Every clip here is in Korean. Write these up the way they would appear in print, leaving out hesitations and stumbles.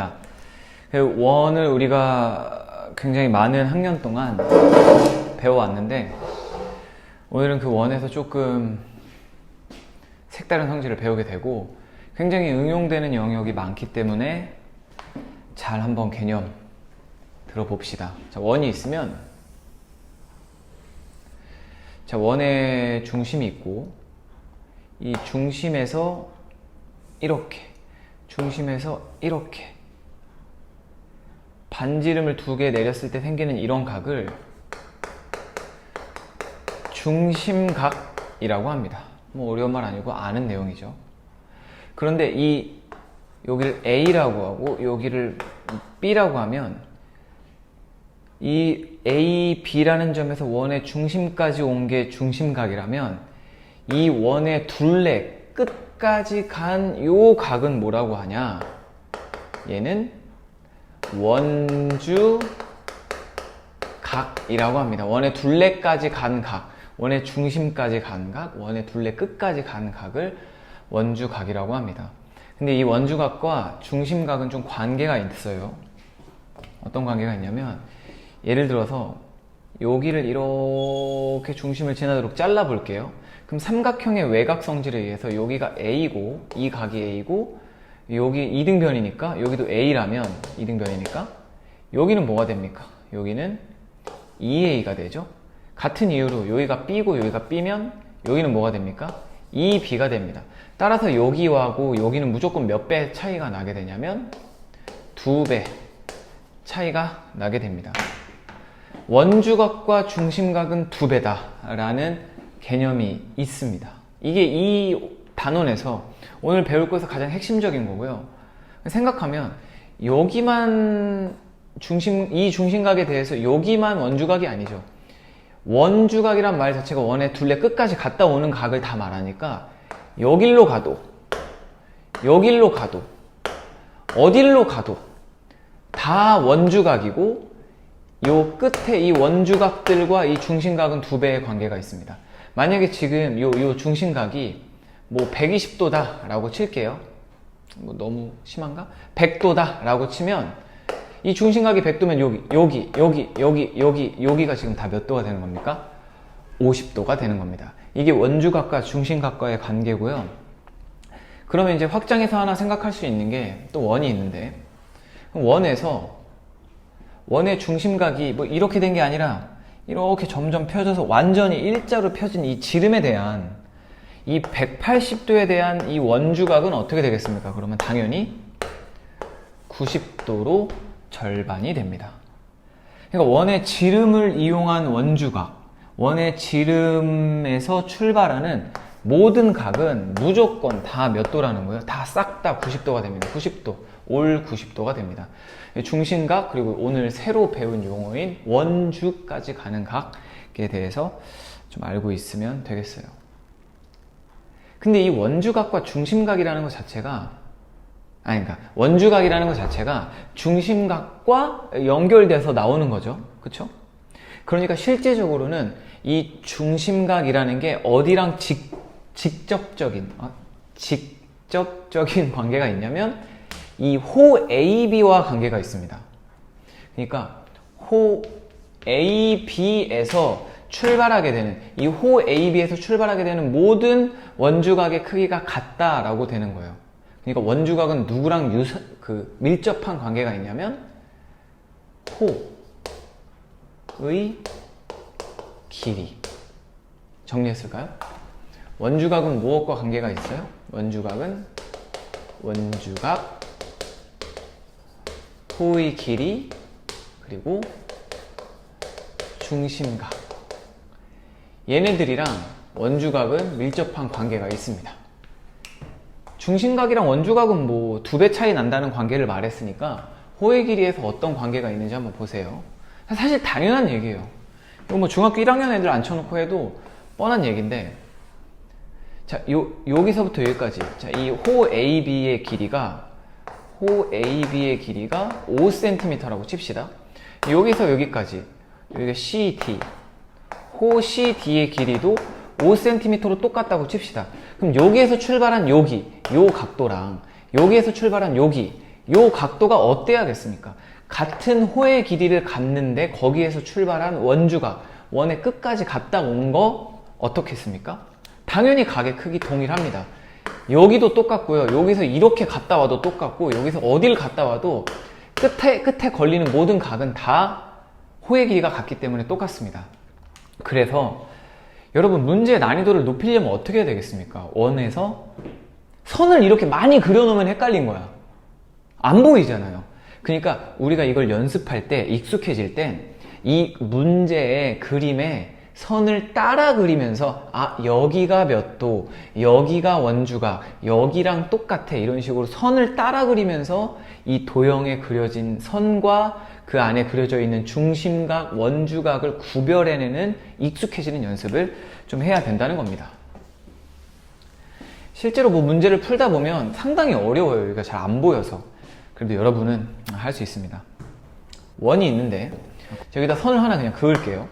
원입니다. 원을 우리가 굉장히 많은 학년 동안 배워왔는데 오늘은 그 원에서 조금 색다른 성질을 배우게 되고 굉장히 응용되는 영역이 많기 때문에 잘 한번 개념 들어봅시다. 자, 원이 있으면 자, 원의 중심이 있고 이 중심에서 이렇게 중심에서 이렇게 반지름을 2개 내렸을 때 생기는 이런 각을 중심각이라고 합니다. 뭐 어려운 말 아니고 아는 내용이죠. 그런데 여기를 A라고 하고 여기를 B라고 하면 이 A, B라는 점에서 원의 중심까지 온 게 중심각이라면 이 원의 둘레 끝까지 간 요 각은 뭐라고 하냐? 얘는 원주각이라고 합니다. 원의 둘레까지 간 각, 원의 중심까지 간 각, 원의 둘레 끝까지 간 각을 원주각이라고 합니다. 근데 이 원주각과 중심각은 좀 관계가 있어요. 어떤 관계가 있냐면 예를 들어서 여기를 이렇게 중심을 지나도록 잘라 볼게요. 그럼 삼각형의 외곽 성질에 의해서 여기가 A고 이 각이 A고 여기 이등변이니까 여기도 A라면 이등변이니까 여기는 뭐가 됩니까? 여기는 2A가 되죠. 같은 이유로 여기가 B고 여기가 B면 여기는 뭐가 됩니까? 2B가 됩니다. 따라서 여기하고 여기는 무조건 몇 배 차이가 나게 되냐면 2배 차이가 나게 됩니다. 원주각과 중심각은 2배다 라는 개념이 있습니다. 이게 이 단원에서 오늘 배울 것에서 가장 핵심적인 거고요. 생각하면 여기만 이 중심각에 대해서 여기만 원주각이 아니죠. 원주각이란 말 자체가 원의 둘레 끝까지 갔다 오는 각을 다 말하니까 여길로 가도 여길로 가도 어딜로 가도 다 원주각이고 요 끝에 이 원주각들과 이 중심각은 2배의 관계가 있습니다. 만약에 지금 요 중심각이 뭐 120도다 라고 칠게요. 뭐 너무 심한가? 100도다 라고 치면 이 중심각이 100도면 여기가 지금 다 몇 도가 되는 겁니까? 50도가 되는 겁니다. 이게 원주각과 중심각과의 관계고요. 그러면 이제 확장해서 하나 생각할 수 있는 게 또 원이 있는데 원에서 원의 중심각이 뭐 이렇게 된 게 아니라 이렇게 점점 펴져서 완전히 일자로 펴진 이 지름에 대한 이 180도에 대한 이 원주각은 어떻게 되겠습니까? 그러면 당연히 90도로 절반이 됩니다. 그러니까 원의 지름을 이용한 원주각, 원의 지름에서 출발하는 모든 각은 무조건 다 몇 도라는 거예요? 다 싹 다 90도가 됩니다. 90도, 올 90도가 됩니다. 중심각, 그리고 오늘 새로 배운 용어인 원주까지 가는 각에 대해서 좀 알고 있으면 되겠어요. 근데 이 원주각과 중심각이라는 것 자체가 그러니까 원주각이라는 것 자체가 중심각과 연결돼서 나오는 거죠. 그쵸? 그러니까 실제적으로는 이 중심각이라는 게 어디랑 직접적인 관계가 있냐면 이 호 AB와 관계가 있습니다. 그러니까 호 AB에서 출발하게 되는 이 호 AB에서 출발하게 되는 모든 원주각의 크기가 같다라고 되는 거예요. 그러니까 원주각은 누구랑 밀접한 관계가 있냐면 호의 길이. 정리했을까요? 원주각은 무엇과 관계가 있어요? 원주각은 원주각, 호의 길이, 그리고 중심각. 얘네들이랑 원주각은 밀접한 관계가 있습니다. 중심각이랑 원주각은 뭐 2배 차이 난다는 관계를 말했으니까 호의 길이에서 어떤 관계가 있는지 한번 보세요. 사실 당연한 얘기예요. 이거 뭐 중학교 1학년 애들 앉혀놓고 해도 뻔한 얘기인데, 자, 여기서부터 여기까지. 자, 이 호 AB의 길이가 5cm라고 칩시다. 여기서 여기까지. 여기가 CD. 호 CD의 길이도 5cm로 똑같다고 칩시다. 그럼 여기에서 출발한 요 각도랑 여기에서 출발한 요 요 각도가 어때야겠습니까? 같은 호의 길이를 갔는데 거기에서 출발한 원주각, 원의 끝까지 갔다 온 거 어떻겠습니까? 당연히 각의 크기 동일합니다. 여기도 똑같고요. 여기서 이렇게 갔다 와도 똑같고, 여기서 어딜 갔다 와도 끝에 걸리는 모든 각은 다 호의 길이가 같기 때문에 똑같습니다. 그래서 여러분, 문제의 난이도를 높이려면 어떻게 해야 되겠습니까? 원에서 선을 이렇게 많이 그려놓으면 헷갈린 거야. 안 보이잖아요. 그러니까 우리가 이걸 연습할 때, 익숙해질 땐 이 문제의 그림에 선을 따라 그리면서, 아, 여기가 몇 도, 여기가 원주각, 여기랑 똑같아, 이런 식으로 선을 따라 그리면서 이 도형에 그려진 선과 그 안에 그려져 있는 중심각, 원주각을 구별해내는 익숙해지는 연습을 좀 해야 된다는 겁니다. 실제로 뭐 문제를 풀다 보면 상당히 어려워요. 여기가 잘 안 보여서. 그래도 여러분은 할 수 있습니다. 원이 있는데 여기다 선을 하나 그냥 그을게요.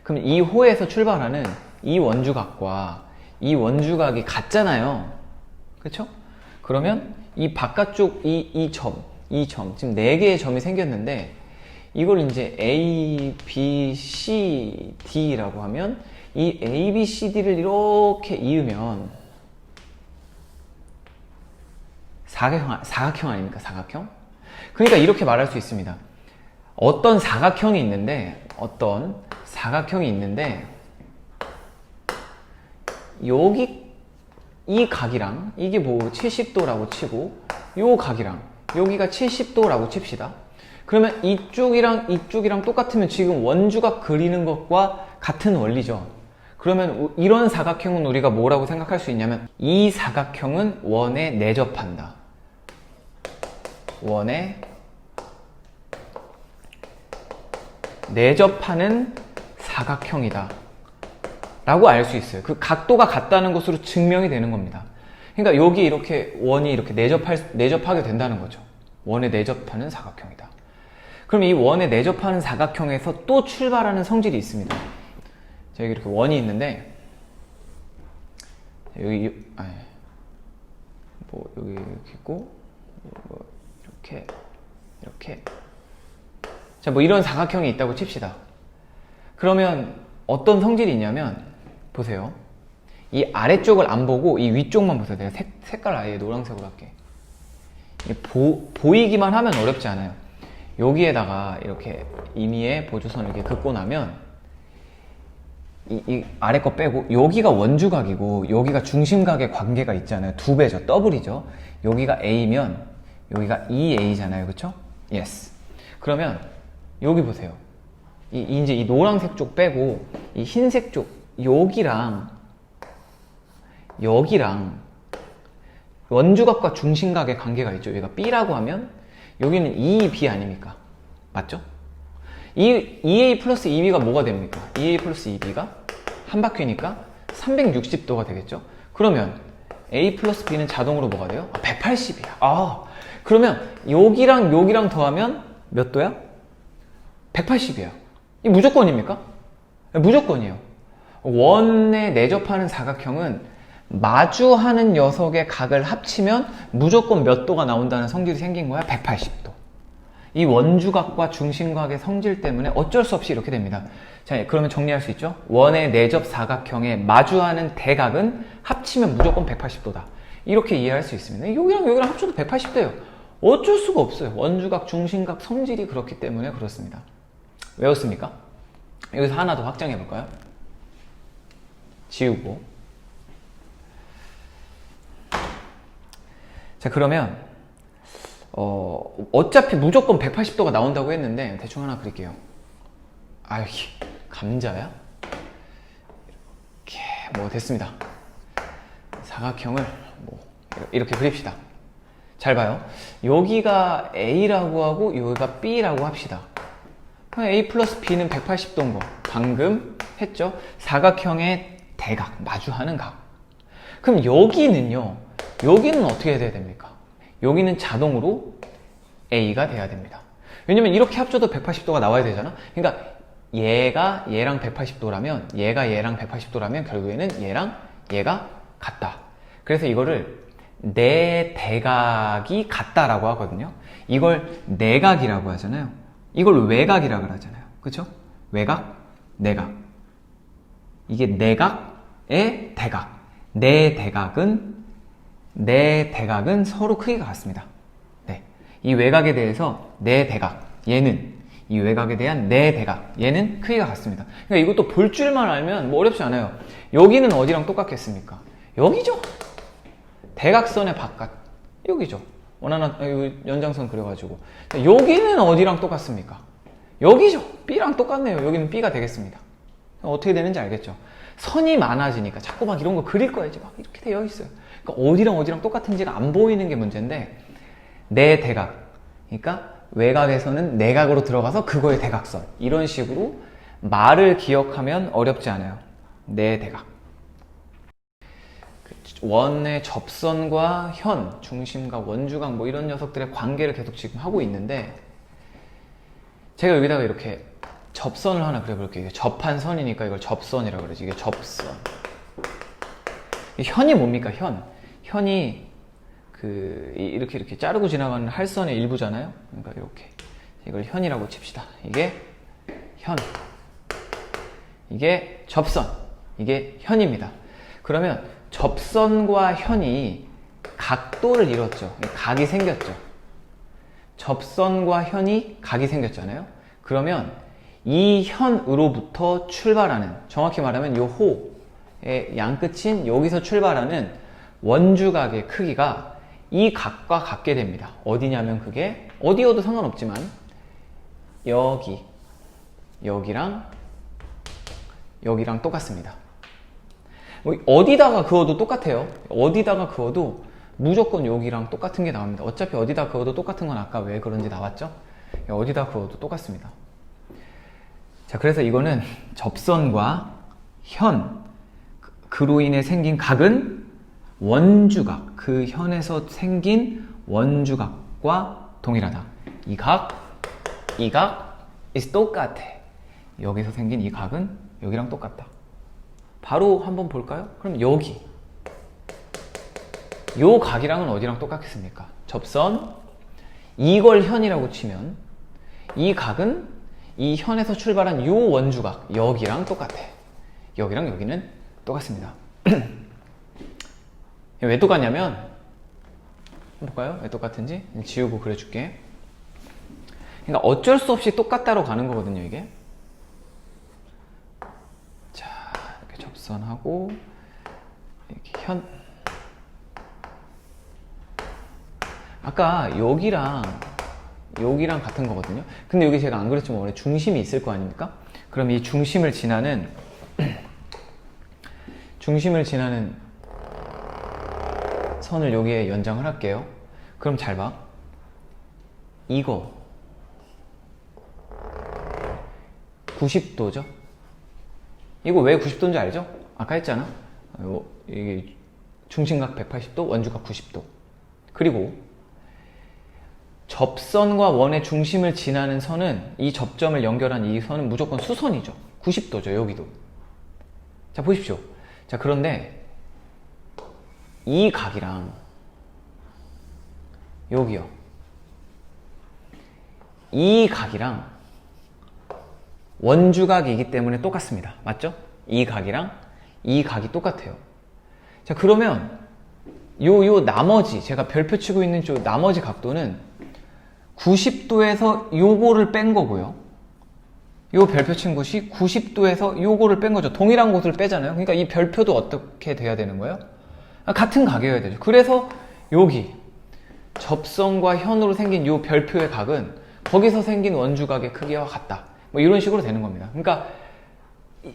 그럼 이 호에서 출발하는 이 원주각과 이 원주각이 같잖아요. 그렇죠? 그러면 이 바깥쪽 이 점, 지금 4개의 점이 생겼는데, 이걸 이제 A, B, C, D라고 하면 이 A, B, C, D를 이렇게 이으면 사각형 아닙니까? 사각형? 그러니까 이렇게 말할 수 있습니다. 어떤 사각형이 있는데 여기 이 각이랑, 이게 뭐 70도라고 치고, 요 각이랑 여기가 70도라고 칩시다. 그러면 이쪽이랑 똑같으면 지금 원주각 그리는 것과 같은 원리죠. 그러면 이런 사각형은 우리가 뭐라고 생각할 수 있냐면, 이 사각형은 원에 내접한다. 원에 내접하는 사각형이다 라고 알 수 있어요. 그 각도가 같다는 것으로 증명이 되는 겁니다. 그러니까 여기 이렇게 원이 이렇게 내접하게 된다는 거죠. 원에 내접하는 사각형이다. 그럼 이 원에 내접하는 사각형에서 또 출발하는 성질이 있습니다. 자, 여기 이렇게 원이 있는데, 여기 이렇게 있고, 이렇게. 자, 뭐 이런 사각형이 있다고 칩시다. 그러면 어떤 성질이 있냐면, 보세요. 이 아래쪽을 안 보고 이 위쪽만 보세요. 내가 색깔 아예 노란색으로 할게. 보이기만 하면 어렵지 않아요. 여기에다가 이렇게 임의의 보조선을 이렇게 긋고 나면, 이 아래 거 빼고 여기가 원주각이고 여기가 중심각의 관계가 있잖아요. 2배죠. 더블이죠. 여기가 A면 여기가 2A잖아요. 그쵸? Yes. 그러면 여기 보세요. 이제 이 노란색 쪽 빼고 이 흰색 쪽 여기랑 원주각과 중심각의 관계가 있죠. 여기가 B라고 하면 여기는 2B 아닙니까? 맞죠? 2A 플러스 2B가 뭐가 됩니까? 2A 플러스 2B가 한 바퀴니까 360도가 되겠죠? 그러면 A 플러스 B는 자동으로 뭐가 돼요? 180이야. 그러면 여기랑 더하면 몇 도야? 180이야. 이 무조건입니까? 무조건이에요. 원에 내접하는 사각형은 마주하는 녀석의 각을 합치면 무조건 몇 도가 나온다는 성질이 생긴 거야. 180도. 이 원주각과 중심각의 성질 때문에 어쩔 수 없이 이렇게 됩니다. 자, 그러면 정리할 수 있죠? 원의 내접 사각형에 마주하는 대각은 합치면 무조건 180도다. 이렇게 이해할 수 있습니다. 여기랑 합쳐도 180도예요. 어쩔 수가 없어요. 원주각, 중심각 성질이 그렇기 때문에 그렇습니다. 외웠습니까? 여기서 하나 더 확장해 볼까요? 지우고. 자, 그러면 어차피 무조건 180도가 나온다고 했는데 대충 하나 그릴게요. 아유, 감자야? 이렇게 뭐 됐습니다. 사각형을 뭐 이렇게 그립시다. 잘 봐요. 여기가 A라고 하고 여기가 B라고 합시다. A 플러스 B는 180도인 거 방금 했죠? 사각형의 대각, 마주하는 각. 그럼 여기는 어떻게 돼야 됩니까? 여기는 자동으로 A가 돼야 됩니다. 왜냐면 이렇게 합쳐도 180도가 나와야 되잖아. 그러니까 얘가 얘랑 180도라면 얘랑 180도라면 결국에는 얘랑 얘가 같다. 그래서 이거를 내 대각이 같다라고 하거든요. 이걸 내각이라고 하잖아요. 이걸 외각이라고 하잖아요. 그쵸? 외각, 내각. 이게 내각의 대각. 내 대각은 서로 크기가 같습니다. 네. 이 외각에 대해서 내 대각, 얘는 이 외각에 대한 내 대각, 얘는 크기가 같습니다. 그러니까 이것도 볼 줄만 알면 뭐 어렵지 않아요. 여기는 어디랑 똑같겠습니까? 여기죠. 대각선의 바깥, 여기죠. 원하는 연장선 그려가지고 여기는 어디랑 똑같습니까? 여기죠. B랑 똑같네요. 여기는 B가 되겠습니다. 어떻게 되는지 알겠죠? 선이 많아지니까 자꾸 막 이런 거 그릴 거야지. 막 이렇게 되어 있어요. 그러니까 어디랑 똑같은지가 안 보이는 게 문제인데, 내 대각. 그러니까 외곽에서는 내각으로 들어가서 그거의 대각선. 이런 식으로 말을 기억하면 어렵지 않아요. 내 대각. 원의 접선과 현, 중심과 원주각 뭐 이런 녀석들의 관계를 계속 지금 하고 있는데, 제가 여기다가 이렇게 접선을 하나 그려볼게요. 이게 접한 선이니까 이걸 접선이라고 그러지. 이게 접선. 현이 뭡니까? 현이 이렇게 자르고 지나가는 할선의 일부잖아요. 그러니까 이렇게 이걸 현이라고 칩시다. 이게 현, 이게 접선, 이게 현입니다. 그러면 접선과 현이 각도를 이뤘죠. 각이 생겼죠. 접선과 현이 각이 생겼잖아요. 그러면 이 현으로부터 출발하는, 정확히 말하면 이 호의 양끝인 여기서 출발하는 원주각의 크기가 이 각과 같게 됩니다. 어디냐면 그게 어디여도 상관없지만 여기랑 똑같습니다. 어디다가 그어도 똑같아요. 어디다가 그어도 무조건 여기랑 똑같은 게 나옵니다. 어차피 어디다 그어도 똑같은 건 아까 왜 그런지 나왔죠? 어디다 그어도 똑같습니다. 자, 그래서 이거는 접선과 현, 그로 인해 생긴 각은 원주각, 그 현에서 생긴 원주각과 동일하다. 이 각 is 똑같아. 여기서 생긴 이 각은 여기랑 똑같다. 바로 한번 볼까요? 그럼 여기 요 각이랑은 어디랑 똑같겠습니까? 접선, 이걸 현이라고 치면 이 각은 이 현에서 출발한 요 원주각 여기랑 똑같아. 여기랑 여기는 똑같습니다. 왜 똑같냐면, 한번 볼까요? 왜 똑같은지 지우고 그려줄게. 그러니까 어쩔 수 없이 똑같다로 가는 거거든요, 이게. 자, 이렇게 접선하고 이렇게 현. 아까 여기랑 같은 거거든요. 근데 여기 제가 안 그랬지만 원래 중심이 있을 거 아닙니까? 그럼 이 중심을 지나는 선을 여기에 연장을 할게요. 그럼 잘 봐. 이거 90도죠? 이거 왜 90도인지 알죠? 아까 했잖아. 이게 중심각 180도, 원주각 90도. 그리고 접선과 원의 중심을 지나는 선은, 이 접점을 연결한 이 선은 무조건 수선이죠. 90도죠, 여기도. 자, 보십시오. 자, 그런데 이 각이랑 여기요. 이 각이랑 원주각이기 때문에 똑같습니다. 맞죠? 이 각이랑 이 각이 똑같아요. 자, 그러면 요 나머지, 제가 별표 치고 있는 저 나머지 각도는 90도에서 요거를 뺀 거고요. 요 별표 친 곳이 90도에서 요거를 뺀 거죠. 동일한 곳을 빼잖아요. 그러니까 이 별표도 어떻게 돼야 되는 거예요? 같은 각이어야 되죠. 그래서 여기 접선과 현으로 생긴 요 별표의 각은 거기서 생긴 원주각의 크기와 같다. 뭐 이런 식으로 되는 겁니다. 그러니까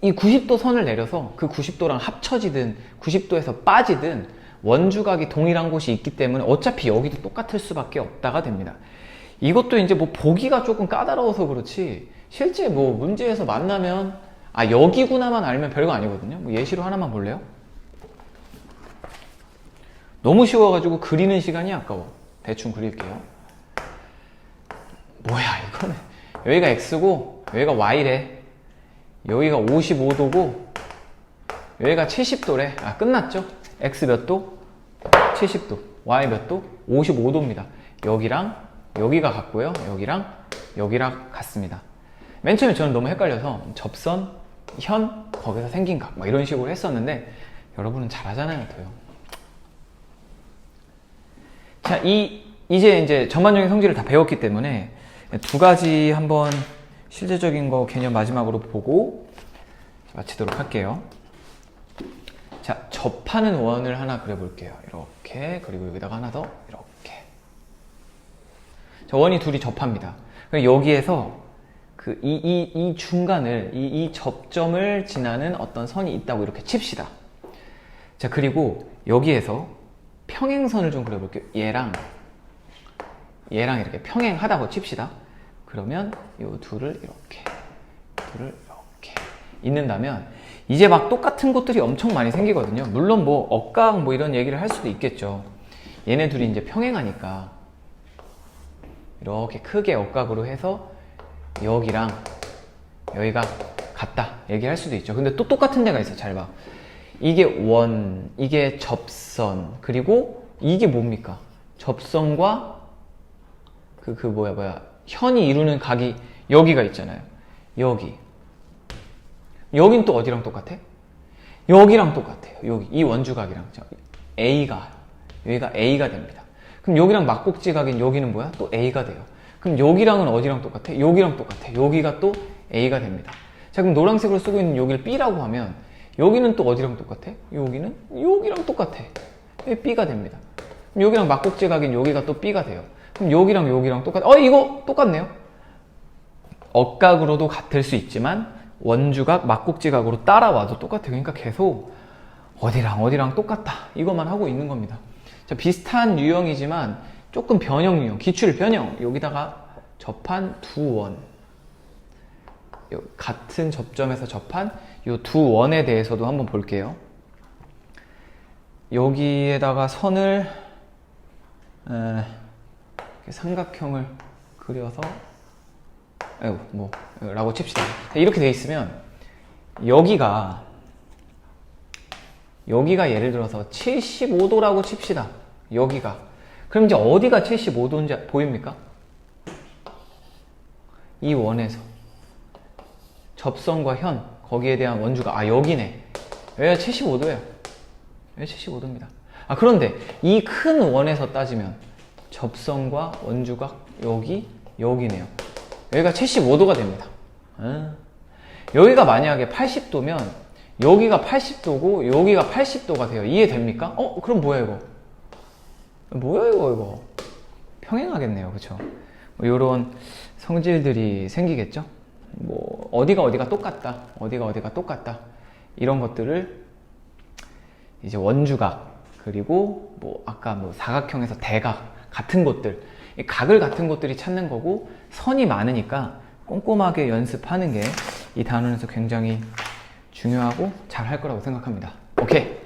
이 90도 선을 내려서 그 90도랑 합쳐지든 90도에서 빠지든 원주각이 동일한 곳이 있기 때문에 어차피 여기도 똑같을 수밖에 없다가 됩니다. 이것도 이제 뭐 보기가 조금 까다로워서 그렇지, 실제 뭐 문제에서 만나면 여기구나만 알면 별거 아니거든요. 뭐 예시로 하나만 볼래요? 너무 쉬워가지고 그리는 시간이 아까워. 대충 그릴게요. 뭐야 이거는, 여기가 X고 여기가 Y래. 여기가 55도고 여기가 70도래. 끝났죠? X 몇 도? 70도. Y 몇 도? 55도입니다. 여기랑 여기가 같고요. 여기랑 같습니다. 맨 처음에 저는 너무 헷갈려서 접선, 현, 거기서 생긴 각 막 이런 식으로 했었는데 여러분은 잘하잖아요, 도요. 자, 이제 전반적인 성질을 다 배웠기 때문에 두 가지 한번 실제적인 거 개념 마지막으로 보고 마치도록 할게요. 자, 접하는 원을 하나 그려볼게요. 이렇게. 그리고 여기다가 하나 더 이렇게. 자, 원이 둘이 접합니다. 그럼 여기에서 이 중간을 이 접점을 지나는 어떤 선이 있다고 이렇게 칩시다. 자, 그리고 여기에서 평행선을 좀 그려볼게요. 얘랑 이렇게 평행하다고 칩시다. 그러면 이 둘을 이렇게 잇는다면 이제 막 똑같은 곳들이 엄청 많이 생기거든요. 물론 뭐 억각 뭐 이런 얘기를 할 수도 있겠죠. 얘네 둘이 이제 평행하니까 이렇게 크게 억각으로 해서 여기랑 여기가 같다 얘기할 수도 있죠. 근데 또 똑같은 데가 있어. 잘 봐. 이게 원, 이게 접선, 그리고 이게 뭡니까? 접선과 현이 이루는 각이 여기가 있잖아요. 여긴 또 어디랑 똑같아? 여기랑 똑같아요. 여기 이 원주각이랑 여기가 A가 됩니다. 그럼 여기랑 막곡지각인 여기는 뭐야? 또 A가 돼요. 그럼 여기랑은 어디랑 똑같아? 여기랑 똑같아. 여기가 또 A가 됩니다. 자, 그럼 노란색으로 쓰고 있는 여기를 B라고 하면 여기는 또 어디랑 똑같아? 여기는 여기랑 똑같아. B가 됩니다. 그럼 여기랑 막곡지각인 여기가 또 B가 돼요. 그럼 여기랑 똑같아. 이거 똑같네요. 억각으로도 같을 수 있지만 원주각, 막곡지각으로 따라와도 똑같아요. 그러니까 계속 어디랑 똑같다. 이것만 하고 있는 겁니다. 자, 비슷한 유형이지만 조금 변형 유형, 기출 변형. 여기다가 접한 두 원. 같은 접점에서 접한 이 두 원에 대해서도 한번 볼게요. 여기에다가 선을 삼각형을 그려서 라고 칩시다. 이렇게 돼 있으면 여기가 예를 들어서 75도라고 칩시다. 여기가. 그럼 이제 어디가 75도인지 보입니까? 이 원에서 접선과 현, 거기에 대한 원주가 여기네. 여기가 75도예요. 여기 75도입니다. 그런데 이 큰 원에서 따지면 접선과 원주가 여기네요. 여기가 75도가 됩니다. 여기가 만약에 80도면 여기가 80도고 여기가 80도가 돼요. 이해됩니까? 그럼 뭐야 이거? 이거? 평행하겠네요. 그쵸? 요런 성질들이 생기겠죠? 어디가 똑같다. 이런 것들을 이제 원주각, 그리고 아까 사각형에서 대각 같은 곳들, 각을 같은 곳들이 찾는 거고, 선이 많으니까 꼼꼼하게 연습하는 게 이 단원에서 굉장히 중요하고 잘 할 거라고 생각합니다. 오케이.